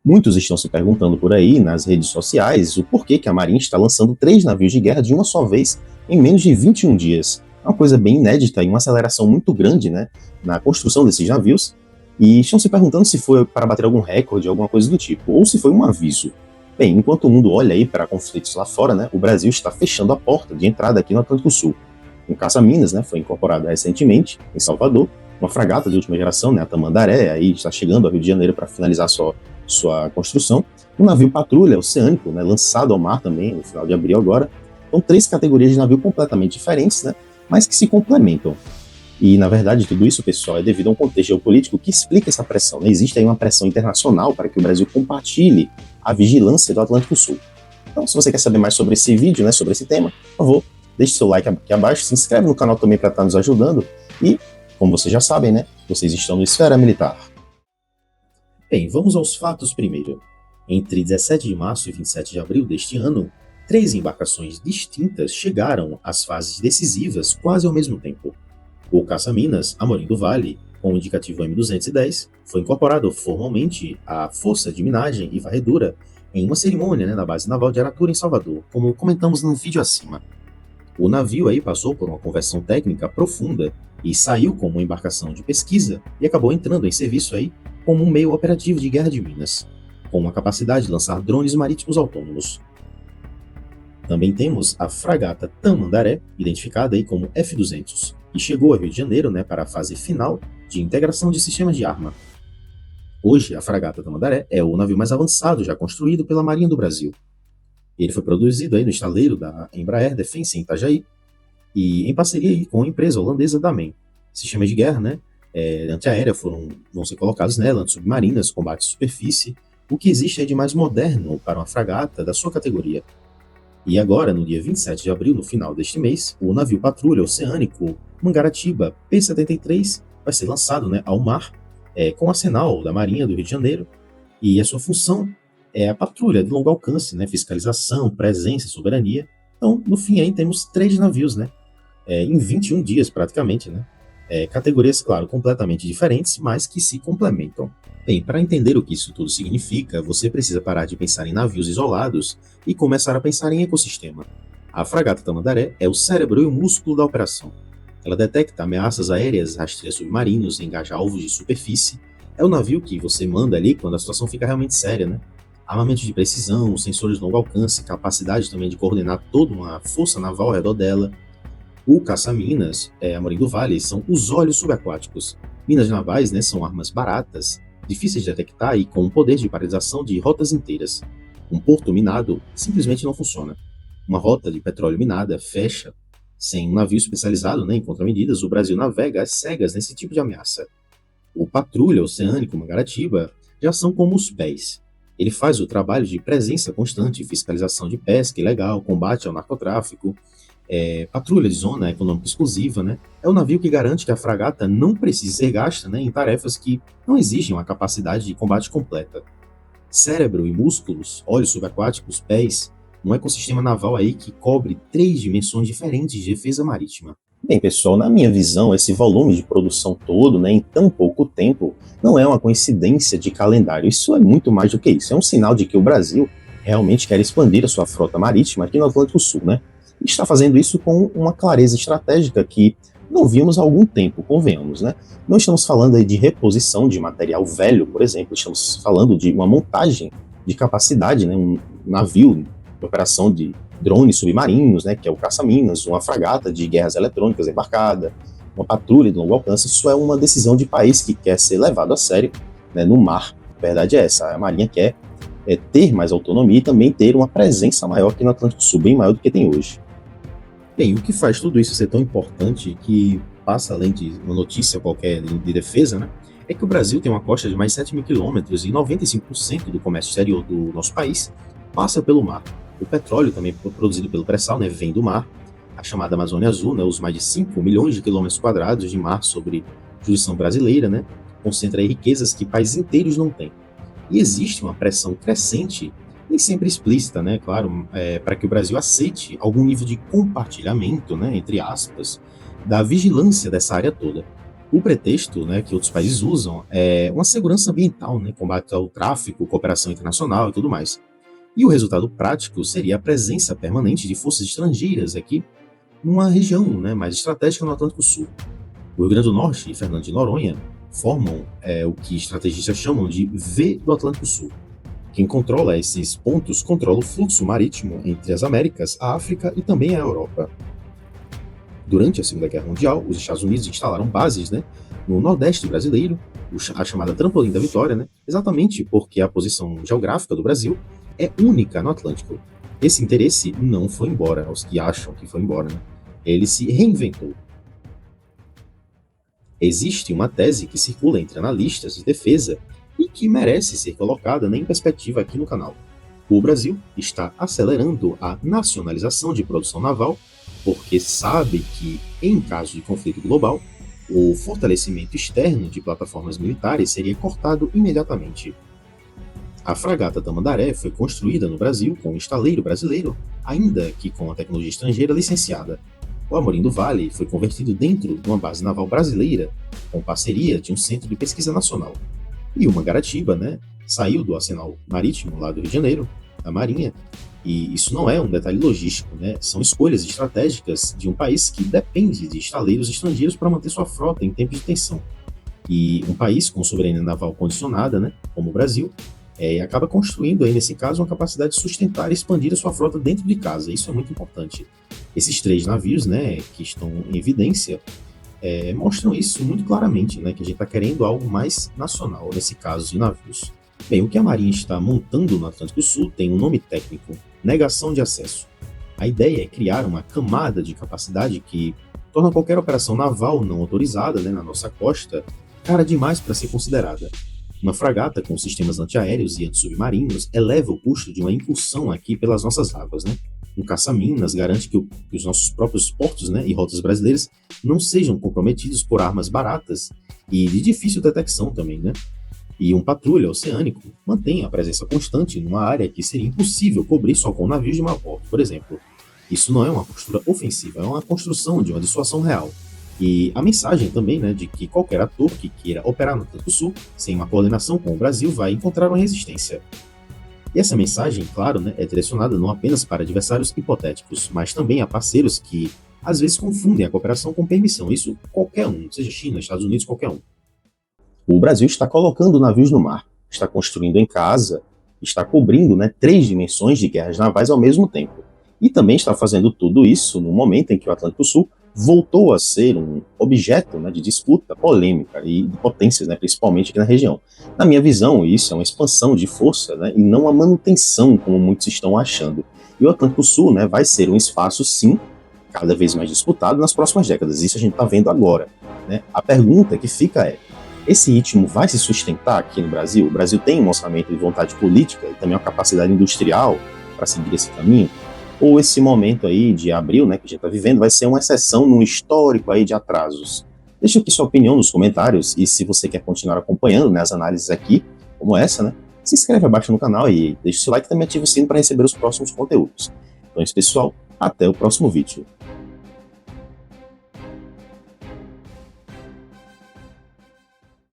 Muitos estão se perguntando por aí, nas redes sociais, o porquê que a Marinha está lançando 3 navios de guerra de uma só vez em menos de 21 dias. É uma coisa bem inédita e uma aceleração muito grande, né, na construção desses navios, e estão se perguntando se foi para bater algum recorde, alguma coisa do tipo, ou se foi um aviso. Bem, enquanto o mundo olha aí para conflitos lá fora, né, o Brasil está fechando a porta de entrada aqui no Atlântico Sul. Um caça-minas, né, foi incorporado recentemente em Salvador, uma fragata de última geração, né, a Tamandaré, aí está chegando ao Rio de Janeiro para finalizar sua construção. Um navio patrulha oceânico, né, lançado ao mar também no final de abril agora. Então, 3 categorias de navio completamente diferentes, né, mas que se complementam. E, na verdade, tudo isso, pessoal, é devido a um contexto geopolítico que explica essa pressão, né? Existe aí uma pressão internacional para que o Brasil compartilhe a vigilância do Atlântico Sul. Então, se você quer saber mais sobre esse vídeo, né, sobre esse tema, por favor, deixe seu like aqui abaixo, se inscreve no canal também para estar nos ajudando e, como vocês já sabem, né, vocês estão no Esfera Militar. Bem, vamos aos fatos primeiro. Entre 17 de março e 27 de abril deste ano, 3 embarcações distintas chegaram às fases decisivas quase ao mesmo tempo. O caça-minas Amorim do Vale, com o indicativo M210, foi incorporado formalmente à Força de Minagem e Varredura em uma cerimônia, na base naval de Aratura, em Salvador, como comentamos no vídeo acima. O navio aí passou por uma conversão técnica profunda e saiu como uma embarcação de pesquisa e acabou entrando em serviço aí como um meio operativo de guerra de Minas, com uma capacidade de lançar drones marítimos autônomos. Também temos a fragata Tamandaré, identificada aí como F-200, e chegou ao Rio de Janeiro, para a fase final de integração de sistemas de arma. Hoje, a fragata Tamandaré é o navio mais avançado já construído pela Marinha do Brasil. Ele foi produzido aí no estaleiro da Embraer Defense em Itajaí e em parceria aí com a empresa holandesa Damen. Sistemas de guerra, antiaérea vão ser colocados nela, submarinas, combate de superfície, o que existe de mais moderno para uma fragata da sua categoria. E agora, no dia 27 de abril, no final deste mês, o navio patrulha oceânico Mangaratiba P-73 vai ser lançado ao mar com o arsenal da Marinha do Rio de Janeiro, e a sua função é a patrulha de longo alcance, fiscalização, presença, soberania. Então, no fim, aí temos 3 navios, em 21 dias praticamente, categorias, claro, completamente diferentes, mas que se complementam. Bem, para entender o que isso tudo significa, você precisa parar de pensar em navios isolados e começar a pensar em ecossistema. A fragata Tamandaré é o cérebro e o músculo da operação. Ela detecta ameaças aéreas, rastreia submarinos, engaja alvos de superfície. É o navio que você manda ali quando a situação fica realmente séria, Armamento de precisão, sensores de longo alcance, capacidade também de coordenar toda uma força naval ao redor dela. O caça-minas, Amorim do Vale, são os olhos subaquáticos. Minas navais, são armas baratas, difíceis de detectar e com um poder de paralisação de rotas inteiras. Um porto minado simplesmente não funciona. Uma rota de petróleo minada fecha. Sem um navio especializado em contramedidas, o Brasil navega às cegas nesse tipo de ameaça. O patrulha oceânico Mangaratiba já são como os pés. Ele faz o trabalho de presença constante, fiscalização de pesca ilegal, combate ao narcotráfico, patrulha de zona econômica exclusiva, É o navio que garante que a fragata não precise ser gasta, em tarefas que não exigem uma capacidade de combate completa. Cérebro e músculos, olhos subaquáticos, pés, um ecossistema naval aí que cobre 3 dimensões diferentes de defesa marítima. Bem, pessoal, na minha visão, esse volume de produção todo, em tão pouco tempo, não é uma coincidência de calendário. Isso é muito mais do que isso. É um sinal de que o Brasil realmente quer expandir a sua frota marítima aqui no Atlântico Sul, E está fazendo isso com uma clareza estratégica que não vimos há algum tempo, convenhamos, Não estamos falando aí de reposição de material velho, por exemplo, estamos falando de uma montagem de capacidade, um navio de operação de drones submarinos, que é o caça-minas, uma fragata de guerras eletrônicas embarcada, uma patrulha de longo alcance. Isso é uma decisão de país que quer ser levado a sério, no mar. A verdade é essa, a Marinha quer ter mais autonomia e também ter uma presença maior aqui no Atlântico Sul, bem maior do que tem hoje. Bem, o que faz tudo isso ser tão importante, que passa além de uma notícia qualquer de defesa, é que o Brasil tem uma costa de mais 7 mil quilômetros e 95% do comércio exterior do nosso país passa pelo mar. O petróleo, também produzido pelo pré-sal, vem do mar. A chamada Amazônia Azul, os mais de 5 milhões de quilômetros quadrados de mar sobre jurisdição brasileira, concentra aí riquezas que países inteiros não têm. E existe uma pressão crescente, nem sempre explícita, claro, para que o Brasil aceite algum nível de compartilhamento, entre aspas, da vigilância dessa área toda. O pretexto, né, que outros países usam é uma segurança ambiental, né, combate ao tráfico, cooperação internacional e tudo mais. E o resultado prático seria a presença permanente de forças estrangeiras aqui numa região, né, mais estratégica no Atlântico Sul. O Rio Grande do Norte e Fernando de Noronha formam o que estrategistas chamam de V do Atlântico Sul. Quem controla esses pontos controla o fluxo marítimo entre as Américas, a África e também a Europa. Durante a Segunda Guerra Mundial, os Estados Unidos instalaram bases, né, no Nordeste brasileiro, a chamada Trampolim da Vitória, né, exatamente porque a posição geográfica do Brasil é única no Atlântico. Esse interesse não foi embora, aos que acham que foi embora, né? Ele se reinventou. Existe uma tese que circula entre analistas de defesa e que merece ser colocada em perspectiva aqui no canal. O Brasil está acelerando a nacionalização de produção naval porque sabe que, em caso de conflito global, o fortalecimento externo de plataformas militares seria cortado imediatamente. A fragata Tamandaré foi construída no Brasil com um estaleiro brasileiro, ainda que com a tecnologia estrangeira licenciada. O Amorim do Vale foi convertido dentro de uma base naval brasileira, com parceria de um centro de pesquisa nacional. E o Mangaratiba, né, saiu do arsenal marítimo lá do Rio de Janeiro, da Marinha, e isso não é um detalhe logístico, né, são escolhas estratégicas de um país que depende de estaleiros estrangeiros para manter sua frota em tempos de tensão. E um país com soberania naval condicionada, né, como o Brasil, acaba construindo aí, nesse caso, uma capacidade de sustentar e expandir a sua frota dentro de casa. Isso é muito importante. Esses 3 navios, né, que estão em evidência, mostram isso muito claramente, né, que a gente está querendo algo mais nacional, nesse caso de navios. Bem, o que a Marinha está montando no Atlântico Sul tem um nome técnico: negação de acesso. A ideia é criar uma camada de capacidade que torna qualquer operação naval não autorizada, né, na nossa costa cara demais para ser considerada. Uma fragata com sistemas antiaéreos e antissubmarinos eleva o custo de uma incursão aqui pelas nossas águas, né? Um caça-minas garante que os nossos próprios portos, né, e rotas brasileiras não sejam comprometidos por armas baratas e de difícil detecção também, né? E um patrulha oceânico mantém a presença constante numa área que seria impossível cobrir só com navios de maior porte, por exemplo. Isso não é uma postura ofensiva, é uma construção de uma dissuasão real. E a mensagem também, né, de que qualquer ator que queira operar no Atlântico Sul, sem uma coordenação com o Brasil, vai encontrar uma resistência. E essa mensagem, claro, né, é direcionada não apenas para adversários hipotéticos, mas também a parceiros que, às vezes, confundem a cooperação com permissão. Isso qualquer um, seja China, Estados Unidos, qualquer um. O Brasil está colocando navios no mar, está construindo em casa, está cobrindo, né, 3 dimensões de guerras navais ao mesmo tempo. E também está fazendo tudo isso no momento em que o Atlântico Sul voltou a ser um objeto, né, de disputa polêmica e de potências, né, principalmente aqui na região. Na minha visão, isso é uma expansão de força, né, e não a manutenção, como muitos estão achando. E o Atlântico Sul, né, vai ser um espaço, sim, cada vez mais disputado nas próximas décadas. Isso a gente está vendo agora, né? A pergunta que fica é: esse ritmo vai se sustentar aqui no Brasil? O Brasil tem um orçamento de vontade política e também uma capacidade industrial para seguir esse caminho? Ou esse momento aí de abril, né, que a gente está vivendo, vai ser uma exceção num histórico aí de atrasos? Deixa aqui sua opinião nos comentários, e se você quer continuar acompanhando, né, as análises aqui, como essa, né, se inscreve abaixo no canal e deixa o seu like e também ativa o sino para receber os próximos conteúdos. Então é isso, pessoal, até o próximo vídeo.